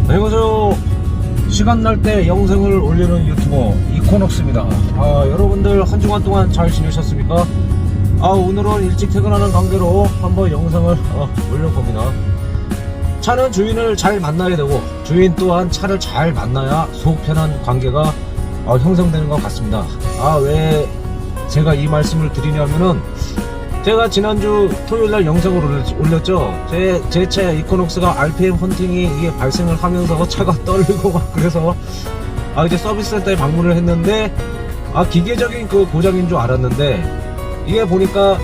안녕하세요. 시간 날 때 영상을 올리는 유튜버 이코녹스입니다. 여러분들 한 주간 동안 잘 지내셨습니까? 오늘은 일찍 퇴근하는 관계로 한번 영상을 올려봅니다. 차는 주인을 잘 만나야 되고 주인 또한 차를 잘 만나야 속 편한 관계가 형성되는 것 같습니다. 왜 제가 이 말씀을 드리냐면은, 제가 지난주 토요일날 영상을 올렸죠. 제 차 이코녹스가 RPM 헌팅이 이게 발생을 하면서 차가 떨리고 막 그래서 이제 서비스 센터에 방문을 했는데 기계적인 그 고장인 줄 알았는데, 이게 보니까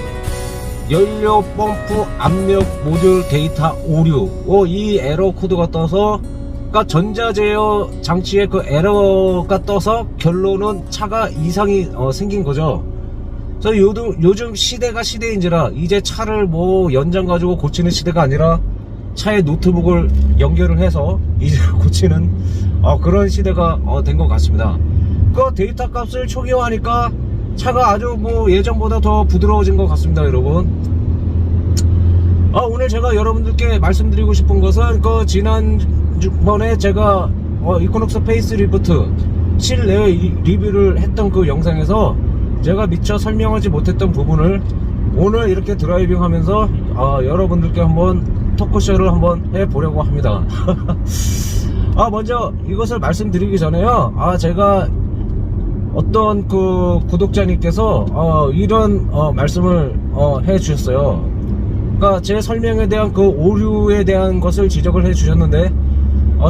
연료 펌프 압력 모듈 데이터 오류 이 에러 코드가 떠서, 그러니까 전자 제어 장치에 그 에러가 떠서 결론은 차가 이상이 생긴 거죠. 그래서 요즘 시대가 시대인지라 이제 차를 뭐 연장 가지고 고치는 시대가 아니라 차에 노트북을 연결을 해서 이제 고치는 그런 시대가 된 것 같습니다. 그 데이터 값을 초기화하니까 차가 아주 뭐 예전보다 더 부드러워진 것 같습니다, 여러분. 오늘 제가 여러분들께 말씀드리고 싶은 것은 그 지난번에 제가 이코녹스 페이스리프트 실내 리뷰를 했던 그 영상에서 제가 미처 설명하지 못했던 부분을 오늘 이렇게 드라이빙 하면서 여러분들께 한번 토크쇼를 한번 해보려고 합니다. 먼저 이것을 말씀드리기 전에요, 제가 어떤 그 구독자님께서 이런 말씀을 해 주셨어요. 그러니까 제 설명에 대한 그 오류에 대한 것을 지적을 해 주셨는데,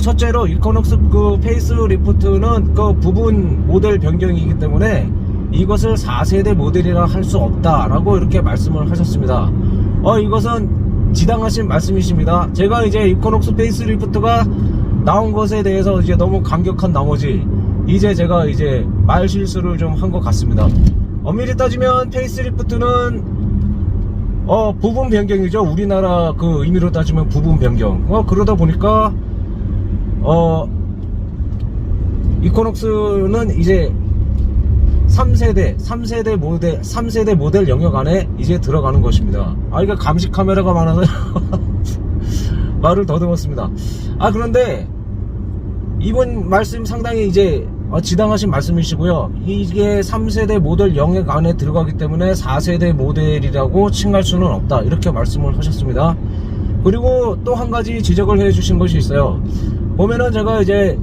첫째로 이코녹스 그 페이스리프트는 그 부분 모델 변경이기 때문에 이것을 4세대 모델이라 할 수 없다라고 이렇게 말씀을 하셨습니다. 이것은 지당하신 말씀이십니다. 제가 이제 이코녹스 페이스리프트가 나온 것에 대해서 이제 너무 감격한 나머지 이제 제가 이제 말 실수를 좀 한 것 같습니다. 엄밀히 따지면 페이스리프트는 부분 변경이죠. 우리나라 그 의미로 따지면 부분 변경. 그러다 보니까 이코녹스는 이제 3세대 모델 영역 안에 이제 들어가는 것입니다. 이거 감시 카메라가 많아서 말을 더듬었습니다. 그런데 이번 말씀 상당히 이제 지당하신 말씀이시고요. 이게 3세대 모델 영역 안에 들어가기 때문에 4세대 모델이라고 칭할 수는 없다, 이렇게 말씀을 하셨습니다. 그리고 또 한 가지 지적을 해 주신 것이 있어요. 보면은 제가 이제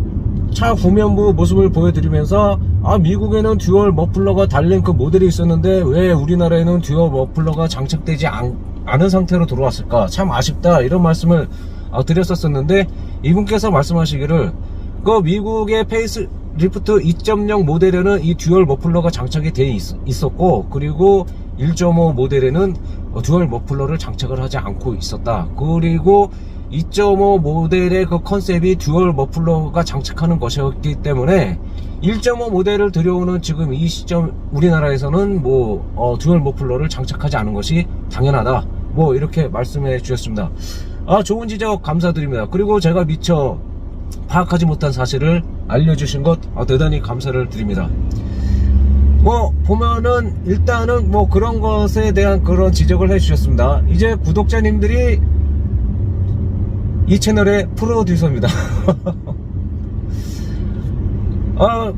차 후면부 모습을 보여드리면서 미국에는 듀얼 머플러가 달린 그 모델이 있었는데 왜 우리나라에는 듀얼 머플러가 장착되지 않은 상태로 들어왔을까, 참 아쉽다, 이런 말씀을 드렸었는데, 이분께서 말씀하시기를 그 미국의 페이스리프트 2.0 모델에는 이 듀얼 머플러가 장착이 되어 있었고, 그리고 1.5 모델에는 듀얼 머플러를 장착을 하지 않고 있었다. 그리고 2.5 모델의 그 컨셉이 듀얼 머플러가 장착하는 것이었기 때문에 1.5 모델을 들여오는 지금 이 시점 우리나라에서는 듀얼 머플러를 장착하지 않은 것이 당연하다, 이렇게 말씀해 주셨습니다. 좋은 지적 감사드립니다. 그리고 제가 미처 파악하지 못한 사실을 알려주신 것 대단히 감사를 드립니다. 보면은 일단은 그런 것에 대한 그런 지적을 해 주셨습니다. 이제 구독자님들이 이 채널의 프로듀서입니다.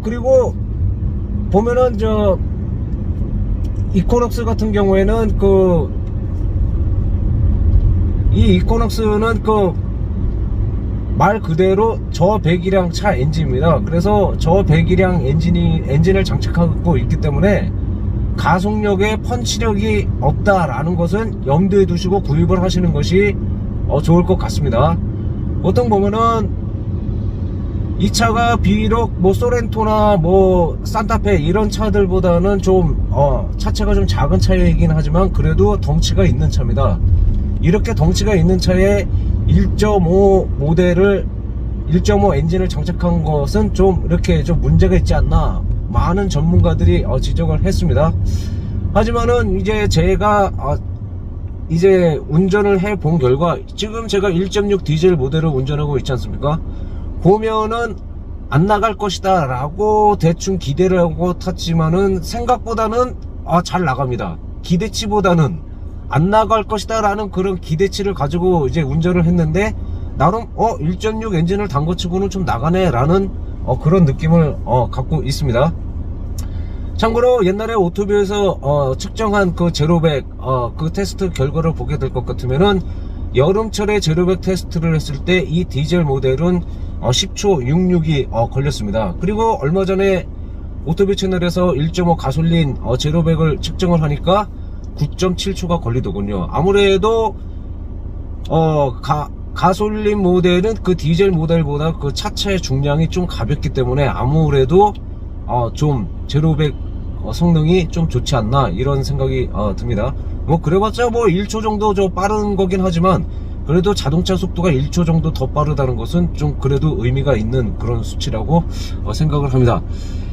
그리고 보면은 이코녹스 같은 경우에는 이 이코녹스는 말 그대로 저배기량 차 엔진입니다. 그래서 저배기량 엔진을 장착하고 있기 때문에 가속력에 펀치력이 없다라는 것은 염두에 두시고 구입을 하시는 것이 좋을 것 같습니다. 보통 보면은 이 차가 비록 소렌토나 산타페 이런 차들보다는 좀 차체가 좀 작은 차이긴 하지만 그래도 덩치가 있는 차입니다. 이렇게 덩치가 있는 차에 1.5 모델을 1.5 엔진을 장착한 것은 좀 이렇게 좀 문제가 있지 않나, 많은 전문가들이 지적을 했습니다. 하지만은 이제 제가 이제 운전을 해 본 결과, 지금 제가 1.6 디젤 모델을 운전하고 있지 않습니까? 보면은 안 나갈 것이다 라고 대충 기대를 하고 탔지만은 생각보다는 잘 나갑니다. 기대치보다는 안 나갈 것이다 라는 그런 기대치를 가지고 이제 운전을 했는데 나름 1.6 엔진을 단 것 치고는 좀 나가네 라는 그런 느낌을 갖고 있습니다. 참고로 옛날에 오토뷰에서 측정한 그 제로백 그 테스트 결과를 보게 될 것 같으면은 여름철에 제로백 테스트를 했을 때 이 디젤 모델은 10초 66이 걸렸습니다. 그리고 얼마 전에 오토뷰 채널에서 1.5 가솔린 제로백을 측정을 하니까 9.7초가 걸리더군요. 아무래도 가솔린 모델은 그 디젤 모델보다 그 차체의 중량이 좀 가볍기 때문에 아무래도 좀 제로백 성능이 좀 좋지 않나 이런 생각이 듭니다. 뭐 그래봤자 뭐 1초 정도 좀 빠른 거긴 하지만 그래도 자동차 속도가 1초 정도 더 빠르다는 것은 좀 그래도 의미가 있는 그런 수치라고 생각을 합니다.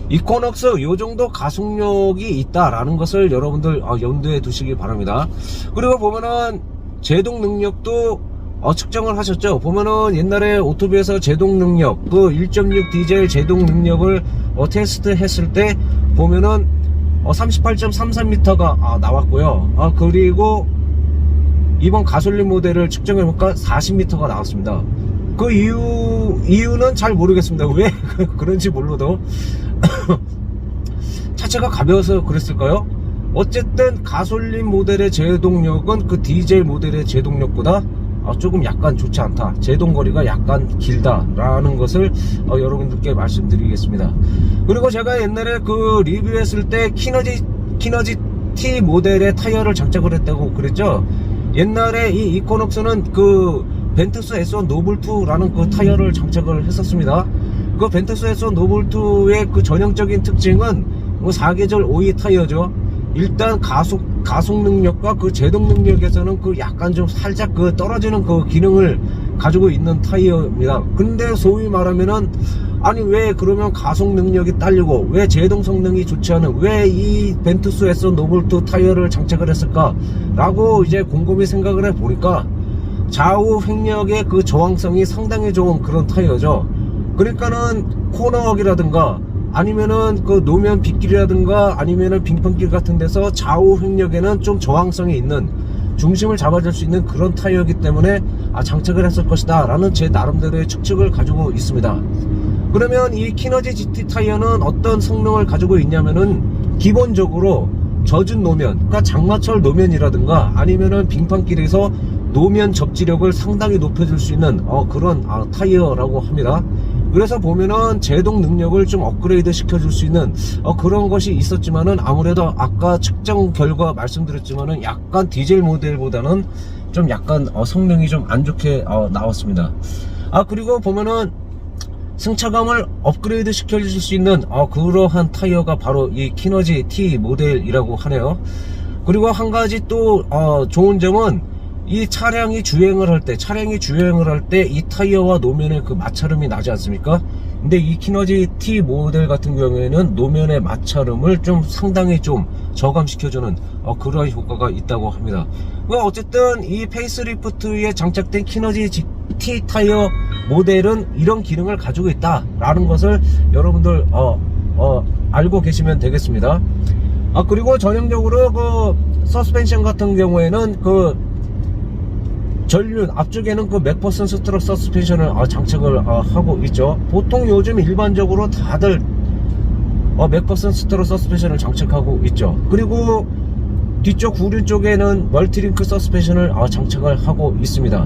이코넉스 요 정도 가속력이 있다라는 것을 여러분들 염두에 두시기 바랍니다. 그리고 보면은 제동 능력도 측정을 하셨죠. 보면은 옛날에 오토뷰에서 제동 능력 그 1.6 디젤 제동 능력을 테스트 했을 때 보면은 38.33m가 나왔고요. 그리고 이번 가솔린 모델을 측정해보니까 40m가 나왔습니다. 그 이유는 잘 모르겠습니다. 왜 그런지 몰라도 차체가 가벼워서 그랬을까요? 어쨌든 가솔린 모델의 제동력은 그 디젤 모델의 제동력보다 조금 약간 좋지 않다, 제동거리가 약간 길다라는 것을 여러분들께 말씀드리겠습니다. 그리고 제가 옛날에 그 리뷰했을 때 키너지 T 모델의 타이어를 장착을 했다고 그랬죠. 옛날에 이 이코넉스는 그 벤투스 S1 노블2라는 그 타이어를 장착을 했었습니다. 그 벤투스 S1 노블2의 그 전형적인 특징은 뭐 4계절 5위 타이어죠. 일단 가속 능력과 그 제동 능력에서는 그 약간 좀 살짝 그 떨어지는 그 기능을 가지고 있는 타이어입니다. 근데 소위 말하면은 아니 왜 그러면 가속 능력이 딸리고 왜 제동 성능이 좋지 않은 왜 이 벤투스 S1 노블2 타이어를 장착을 했을까 라고 이제 곰곰이 생각을 해 보니까 좌우 횡력의 그 저항성이 상당히 좋은 그런 타이어죠. 그러니까는 코너웍이라든가 아니면은 그 노면 빗길이라든가 아니면은 빙판길 같은 데서 좌우 횡력에는 좀 저항성이 있는, 중심을 잡아줄 수 있는 그런 타이어이기 때문에 장착을 했을 것이다 라는 제 나름대로의 추측을 가지고 있습니다. 그러면 이 키너지 GT 타이어는 어떤 성능을 가지고 있냐면은 기본적으로 젖은 노면, 그러니까 장마철 노면이라든가 아니면은 빙판길에서 노면 접지력을 상당히 높여줄 수 있는 그런 타이어라고 합니다. 그래서 보면은 제동 능력을 좀 업그레이드 시켜줄 수 있는 그런 것이 있었지만은 아무래도 아까 측정 결과 말씀드렸지만은 약간 디젤 모델보다는 좀 약간 성능이 좀 안 좋게 나왔습니다. 그리고 보면은 승차감을 업그레이드 시켜줄 수 있는 그러한 타이어가 바로 이 키너지 T 모델이라고 하네요. 그리고 한 가지 또 좋은 점은 이 차량이 주행을 할 때 이 타이어와 노면의 그 마찰음이 나지 않습니까? 근데 이 키너지 T 모델 같은 경우에는 노면의 마찰음을 좀 상당히 좀 저감시켜주는 그러한 효과가 있다고 합니다. 어쨌든 이 페이스리프트에 장착된 키너지 T 타이어 모델은 이런 기능을 가지고 있다라는 것을 여러분들 알고 계시면 되겠습니다. 그리고 전형적으로 그 서스펜션 같은 경우에는 그 전륜 앞쪽에는 그 맥퍼슨 스트럭 서스펜션을 장착을 하고 있죠. 보통 요즘 일반적으로 다들 맥퍼슨 스트럭 서스펜션을 장착하고 있죠. 그리고 뒤쪽 후륜 쪽에는 멀티링크 서스펜션을 장착을 하고 있습니다.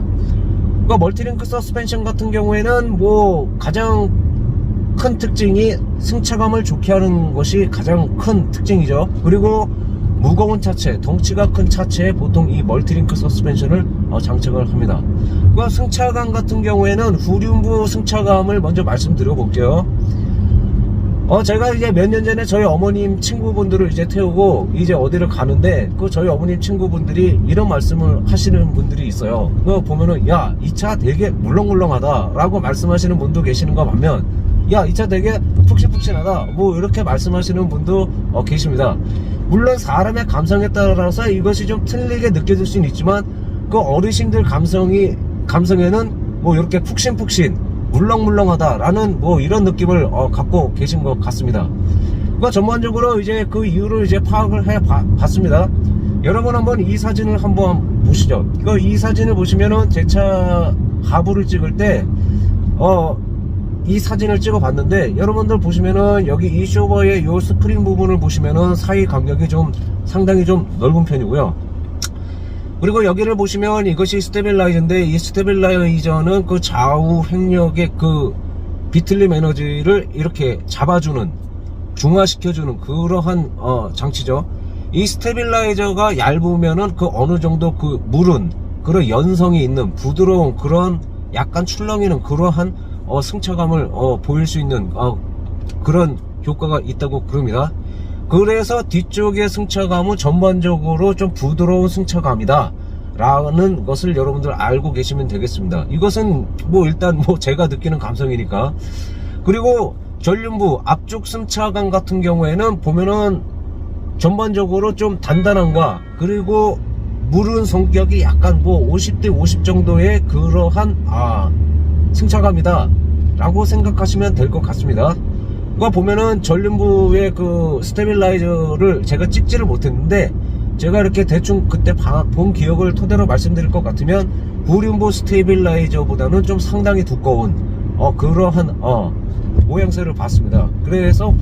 그러니까 멀티링크 서스펜션 같은 경우에는 뭐 가장 큰 특징이 승차감을 좋게 하는 것이 가장 큰 특징이죠. 그리고 무거운 차체, 덩치가 큰 차체에 보통 이 멀티링크 서스펜션을 장착을 합니다. 그 승차감 같은 경우에는 후륜부 승차감을 먼저 말씀드려 볼게요. 제가 이제 몇 년 전에 저희 어머님 친구분들을 이제 태우고 이제 어디를 가는데 그 저희 어머님 친구분들이 이런 말씀을 하시는 분들이 있어요. 그거 보면은 야, 이 차 되게 물렁물렁하다 라고 말씀하시는 분도 계시는가 반면 야, 이 차 되게 푹신푹신하다 뭐 이렇게 말씀하시는 분도 계십니다. 물론 사람의 감성에 따라서 이것이 좀 틀리게 느껴질 수는 있지만 그 어르신들 감성에는 뭐 이렇게 푹신푹신 물렁물렁하다 라는 뭐 이런 느낌을 갖고 계신 것 같습니다. 그러니까 전반적으로 이제 그 이유를 이제 파악을 해 봤습니다. 여러분 한번 이 사진을 한번 보시죠. 이 사진을 보시면은 제 차 하부를 찍을 때 이 사진을 찍어 봤는데, 여러분들 보시면은 여기 이 쇼버의 요 스프링 부분을 보시면은 사이 간격이 좀 상당히 좀 넓은 편이고요. 그리고 여기를 보시면 이것이 스테빌라이저인데, 이 스테빌라이저는 그 좌우 횡력의 그 비틀림 에너지를 이렇게 잡아주는, 중화시켜주는 그러한 장치죠. 이 스테빌라이저가 얇으면은 그 어느 정도 그 무른 그런 연성이 있는 부드러운 그런 약간 출렁이는 그러한 승차감을 보일 수 있는 그런 효과가 있다고 그럽니다. 그래서 뒤쪽의 승차감은 전반적으로 좀 부드러운 승차감이다 라는 것을 여러분들 알고 계시면 되겠습니다. 이것은 뭐 일단 뭐 제가 느끼는 감성이니까. 그리고 전륜부 앞쪽 승차감 같은 경우에는 보면은 전반적으로 좀 단단함과, 그리고 무른 성격이 약간 뭐 50대 50 정도의 그러한 승차감이다 라고 생각하시면 될 것 같습니다. 그거 보면은 전륜부의 그 스테빌라이저를 제가 찍지를 못했는데, 제가 이렇게 대충 그때 본 기억을 토대로 말씀드릴 것 같으면 후륜부 스테빌라이저보다는 좀 상당히 두꺼운 그러한 모양새를 봤습니다. 그래서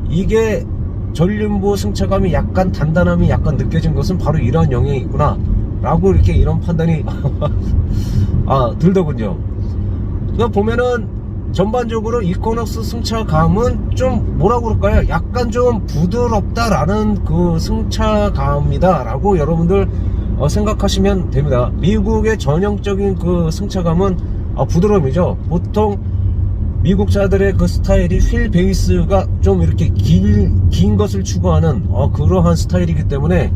이게 전륜부 승차감이 약간 단단함이 약간 느껴진 것은 바로 이러한 영향이 있구나 라고 이렇게 이런 판단이 들더군요. 그러니까 보면은 전반적으로 이코넉스 승차감은 좀 뭐라고 그럴까요? 약간 좀 부드럽다라는 그 승차감이다 라고 여러분들 생각하시면 됩니다. 미국의 전형적인 그 승차감은 부드러움이죠. 보통 미국 차들의 그 스타일이 휠 베이스가 좀 이렇게 긴 것을 추구하는 그러한 스타일이기 때문에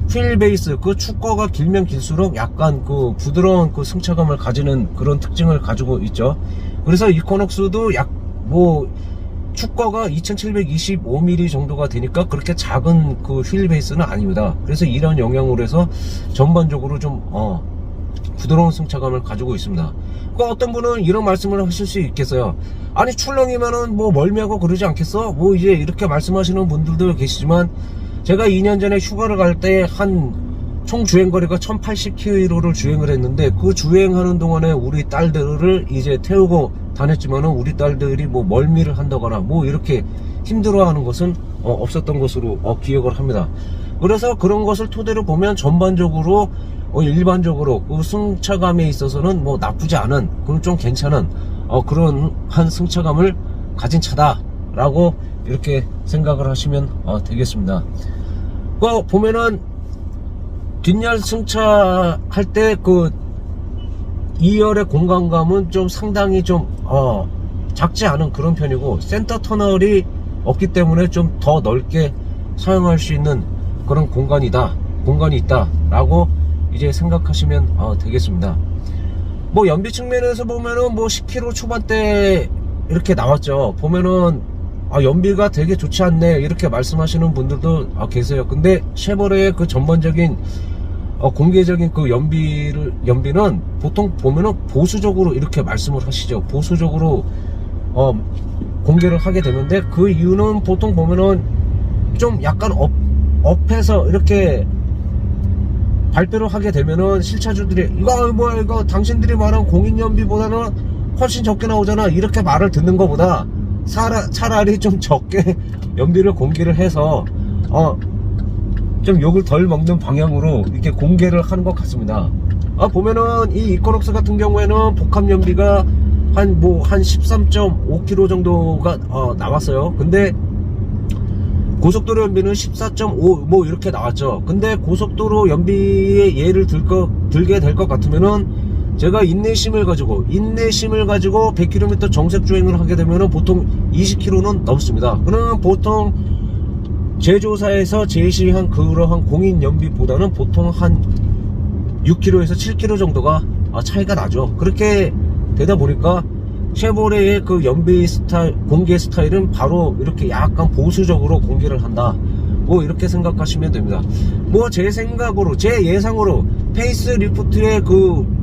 휠 베이스 그 축거가 길면 길수록 약간 그 부드러운 그 승차감을 가지는 그런 특징을 가지고 있죠. 그래서 이코넉스도 축거가 2725mm 정도가 되니까 그렇게 작은 그 휠 베이스는 아닙니다. 그래서 이런 영향으로 해서 전반적으로 좀 부드러운 승차감을 가지고 있습니다. 그러니까 어떤 분은 이런 말씀을 하실 수 있겠어요. 아니 출렁이면은 뭐 멀미하고 그러지 않겠어? 뭐 이제 이렇게 말씀하시는 분들도 계시지만, 제가 2년 전에 휴가를 갈 때 총 주행거리가 1080km를 주행을 했는데, 그 주행하는 동안에 우리 딸들을 이제 태우고 다녔지만은 우리 딸들이 뭐 멀미를 한다거나 뭐 이렇게 힘들어하는 것은 없었던 것으로 기억을 합니다. 그래서 그런 것을 토대로 보면 전반적으로 일반적으로 그 승차감에 있어서는 뭐 나쁘지 않은, 그런 좀 괜찮은 그런 한 승차감을 가진 차다라고 이렇게 생각을 하시면 되겠습니다. 그 보면은 뒷열 승차할 때 그 2열의 공간감은 좀 상당히 좀 작지 않은 그런 편이고, 센터 터널이 없기 때문에 좀 더 넓게 사용할 수 있는 그런 공간이 있다 라고 이제 생각하시면 되겠습니다. 뭐 연비 측면에서 보면은 뭐 10km 초반대 이렇게 나왔죠. 보면은 연비가 되게 좋지 않네 이렇게 말씀하시는 분들도 계세요. 근데 쉐보레의 그 전반적인 공개적인 그 연비는 보통 보면은 보수적으로 이렇게 말씀을 하시죠. 보수적으로 공개를 하게 되는데, 그 이유는 보통 보면은 좀 약간 업해서 이렇게 발표를 하게 되면은 실차주들이 이거 당신들이 말한 공인연비보다는 훨씬 적게 나오잖아 이렇게 말을 듣는 것보다 차라리 좀 적게 연비를 공개를 해서 좀 욕을 덜 먹는 방향으로 이렇게 공개를 하는 것 같습니다. 보면은 이 이코넉스 같은 경우에는 복합 연비가 한 13.5km 정도가 나왔어요. 근데 고속도로 연비는 14.5 뭐 이렇게 나왔죠. 근데 고속도로 연비에 예를 들게 될 것 같으면은, 제가 인내심을 가지고 100km 정색 주행을 하게 되면은 보통 20km는 넘습니다. 그러면 보통 제조사에서 제시한 그러한 공인 연비보다는 보통 한 6km에서 7km 정도가 차이가 나죠. 그렇게 되다 보니까 쉐보레의 그 연비 공개 스타일은 바로 이렇게 약간 보수적으로 공개를 한다, 뭐 이렇게 생각하시면 됩니다. 뭐 제 생각으로, 제 예상으로 페이스리프트의 그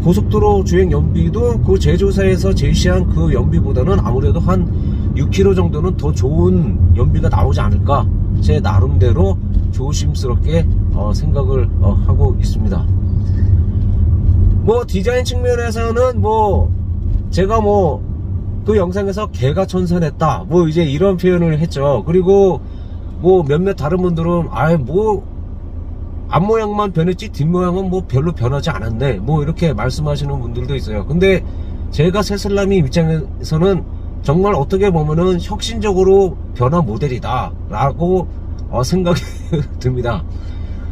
고속도로 주행 연비도 그 제조사에서 제시한 그 연비보다는 아무래도 한 6km 정도는 더 좋은 연비가 나오지 않을까, 제 나름대로 조심스럽게 생각을 하고 있습니다. 뭐 디자인 측면에서는 뭐 제가 뭐 그 영상에서 개가 천선했다 뭐 이제 이런 표현을 했죠. 그리고 뭐 몇몇 다른 분들은 아예 뭐 앞모양만 변했지 뒷모양은 뭐 별로 변하지 않았네 뭐 이렇게 말씀하시는 분들도 있어요. 근데 제가 세슬라미 입장에서는 정말 어떻게 보면은 혁신적으로 변한 모델이다 라고 생각이 듭니다.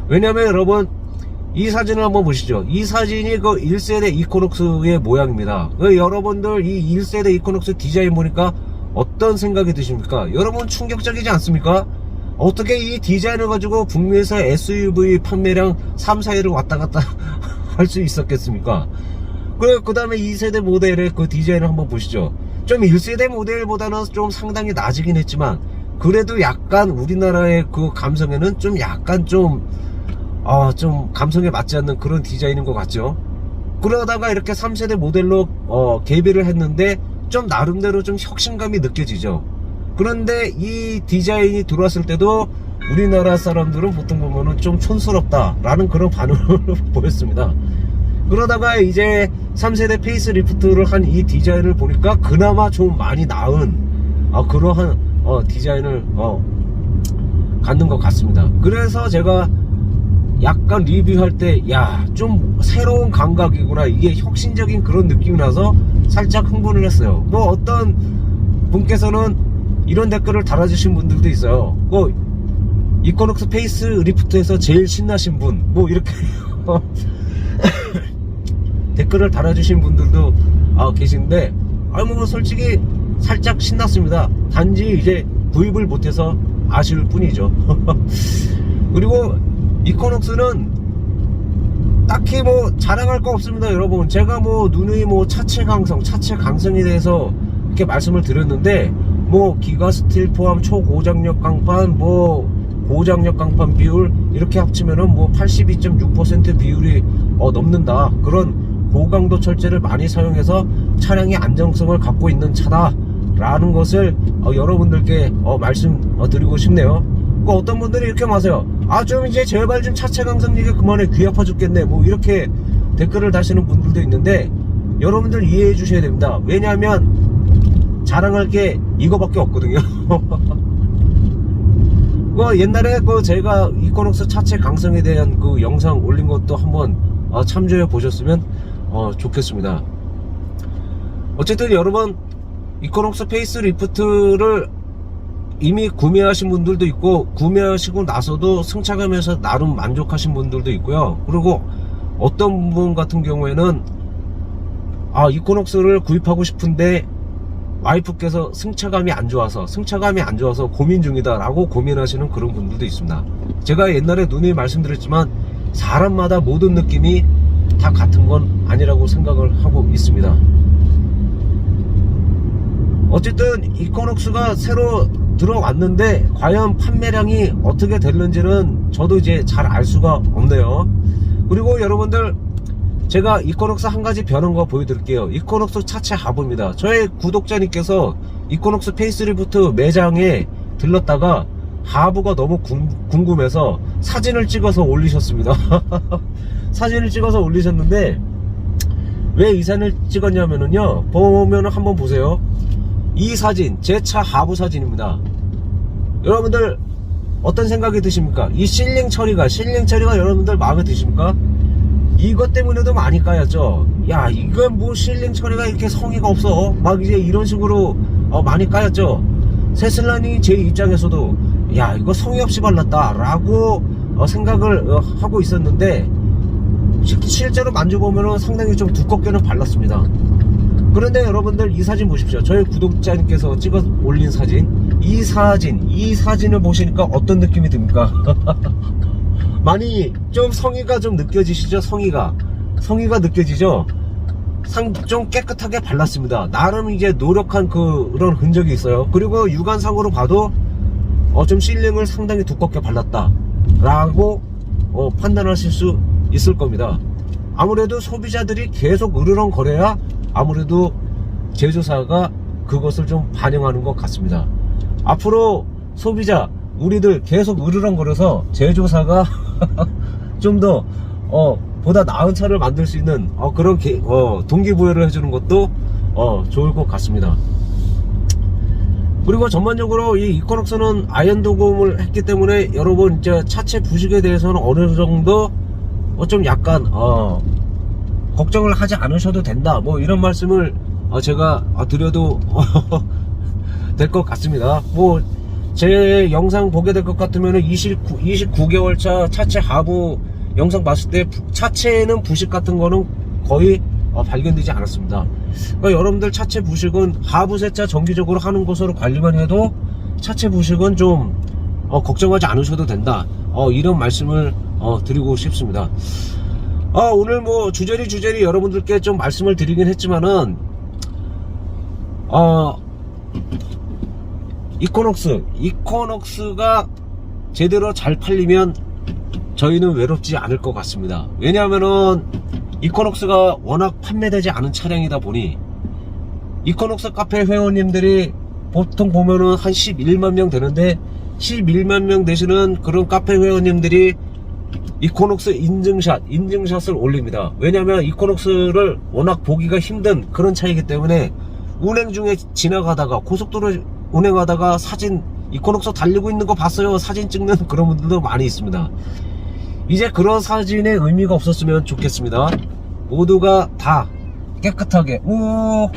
왜냐면 여러분 이 사진을 한번 보시죠. 이 사진이 그 1세대 이코녹스의 모양입니다. 여러분들 이 1세대 이코녹스 디자인 보니까 어떤 생각이 드십니까? 여러분 충격적이지 않습니까? 어떻게 이 디자인을 가지고 북미에서 SUV 판매량 3, 4위를 왔다 갔다 할 수 있었겠습니까? 그 다음에 2세대 모델의 그 디자인을 한번 보시죠. 좀 1세대 모델보다는 좀 상당히 낮이긴 했지만 그래도 약간 우리나라의 그 감성에는 좀 약간 좀 감성에 맞지 않는 그런 디자인인 것 같죠. 그러다가 이렇게 3세대 모델로 개비를 했는데 좀 나름대로 좀 혁신감이 느껴지죠. 그런데 이 디자인이 들어왔을 때도 우리나라 사람들은 보통 보면은 좀 촌스럽다 라는 그런 반응을 보였습니다. 그러다가 이제 3세대 페이스리프트를 한 이 디자인을 보니까 그나마 좀 많이 나은 그러한 디자인을 갖는 것 같습니다. 그래서 제가 약간 리뷰할 때 야 좀 새로운 감각이구나, 이게 혁신적인 그런 느낌이 나서 살짝 흥분을 했어요. 뭐 어떤 분께서는 이런 댓글을 달아주신 분들도 있어요. 뭐 이코녹스 페이스 리프트에서 제일 신나신 분 뭐 이렇게 댓글을 달아주신 분들도 계신데 뭐 솔직히 살짝 신났습니다. 단지 이제 구입을 못해서 아쉬울 뿐이죠. 그리고 이코녹스는 딱히 뭐 자랑할 거 없습니다. 여러분 제가 뭐 누누이 뭐 차체 강성에 대해서 이렇게 말씀을 드렸는데 뭐 기가 스틸 포함 초고장력 강판, 뭐 고장력 강판 비율 이렇게 합치면은 뭐 82.6% 비율이 넘는다. 그런 고강도 철제를 많이 사용해서 차량의 안정성을 갖고 있는 차다 라는 것을 여러분들께 말씀드리고 싶네요. 어떤 분들이 이렇게 마세요. 좀 이제 제발 좀 차체 강성 얘기 그만해, 귀 아파 죽겠네 뭐 이렇게 댓글을 다시는 분들도 있는데 여러분들 이해해 주셔야 됩니다. 왜냐하면 자랑할 게 이거밖에 없거든요. 옛날에 제가 이코녹스 차체 강성에 대한 그 영상 올린 것도 한번 참조해 보셨으면 좋겠습니다. 어쨌든 여러분 이코녹스 페이스리프트를 이미 구매하신 분들도 있고 구매하시고 나서도 승차감에서 나름 만족하신 분들도 있고요. 그리고 어떤 분 같은 경우에는 이코녹스를 구입하고 싶은데 와이프께서 승차감이 안 좋아서 고민 중이다 라고 고민하시는 그런 분들도 있습니다. 제가 옛날에 누누이 말씀드렸지만 사람마다 모든 느낌이 다 같은 건 아니라고 생각을 하고 있습니다. 어쨌든 이코녹스가 새로 들어왔는데 과연 판매량이 어떻게 될는지는 저도 이제 잘 알 수가 없네요. 그리고 여러분들 제가 이코녹스 한 가지 변한 거 보여드릴게요. 이코녹스 차체 하부입니다. 저의 구독자님께서 이코녹스 페이스리프트 매장에 들렀다가 하부가 너무 궁금해서 사진을 찍어서 올리셨습니다. 사진을 찍어서 올리셨는데 왜 이 사진을 찍었냐면요, 보면은 한번 보세요. 이 사진 제 차 하부 사진입니다. 여러분들 어떤 생각이 드십니까? 이 실링 처리가 여러분들 마음에 드십니까? 이것 때문에도 많이 까였죠. 야 이건 뭐 실링 처리가 이렇게 성의가 없어 막 이제 이런 식으로 많이 까였죠. 세슬라니 제 입장에서도 야 이거 성의 없이 발랐다 라고 생각을 하고 있었는데 실제로 만져보면 상당히 좀 두껍게는 발랐습니다. 그런데 여러분들 이 사진 보십시오. 저희 구독자님께서 찍어 올린 사진, 이 사진을 보시니까 어떤 느낌이 듭니까? 많이 좀 성의가 좀 느껴지시죠? 성의가 느껴지죠? 좀 깨끗하게 발랐습니다. 나름 이제 노력한 그런 흔적이 있어요. 그리고 육안상으로 봐도 좀 실링을 상당히 두껍게 발랐다 라고 판단하실 수 있을 겁니다. 아무래도 소비자들이 계속 으르렁 거려야 아무래도 제조사가 그것을 좀 반영하는 것 같습니다. 앞으로 소비자 우리들 계속 으르렁거려서 제조사가 좀 더 보다 나은 차를 만들 수 있는 그런 동기부여를 해주는 것도 좋을 것 같습니다. 그리고 전반적으로 이 이코녹스는 아연 도금을 했기 때문에 여러분 이제 차체 부식에 대해서는 어느 정도 좀 약간 걱정을 하지 않으셔도 된다, 뭐 이런 말씀을 제가 드려도 될 것 같습니다. 뭐 제 영상 보게 될 것 같으면 29개월 차 차체 하부 영상 봤을 때 차체에는 부식 같은 거는 거의 발견되지 않았습니다. 그러니까 여러분들 차체 부식은 하부 세차 정기적으로 하는 것으로 관리만 해도 차체 부식은 좀 걱정하지 않으셔도 된다, 이런 말씀을 드리고 싶습니다. 오늘 뭐 주저리 여러분들께 좀 말씀을 드리긴 했지만은 이코녹스가 제대로 잘 팔리면 저희는 외롭지 않을 것 같습니다. 왜냐하면은 이코녹스가 워낙 판매되지 않은 차량이다 보니 이코녹스 카페 회원님들이 보통 보면은 한 11만 명 되는데 11만 명 되시는 그런 카페 회원님들이 이코녹스 인증샷을 올립니다. 왜냐하면 이코녹스를 워낙 보기가 힘든 그런 차이기 때문에 운행 중에 지나가다가 고속도로 운행하다가 사진 이코녹스 달리고 있는 거 봤어요 사진 찍는 그런 분들도 많이 있습니다. 이제 그런 사진의 의미가 없었으면 좋겠습니다. 모두가 다 깨끗하게. 오,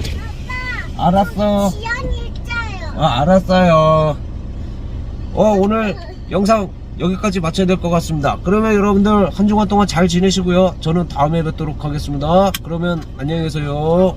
알았어. 시연이 있어요. 알았어요. 오늘 영상 여기까지 마쳐야 될 것 같습니다. 그러면 여러분들 한 주간 동안 잘 지내시고요. 저는 다음에 뵙도록 하겠습니다. 그러면 안녕히 계세요.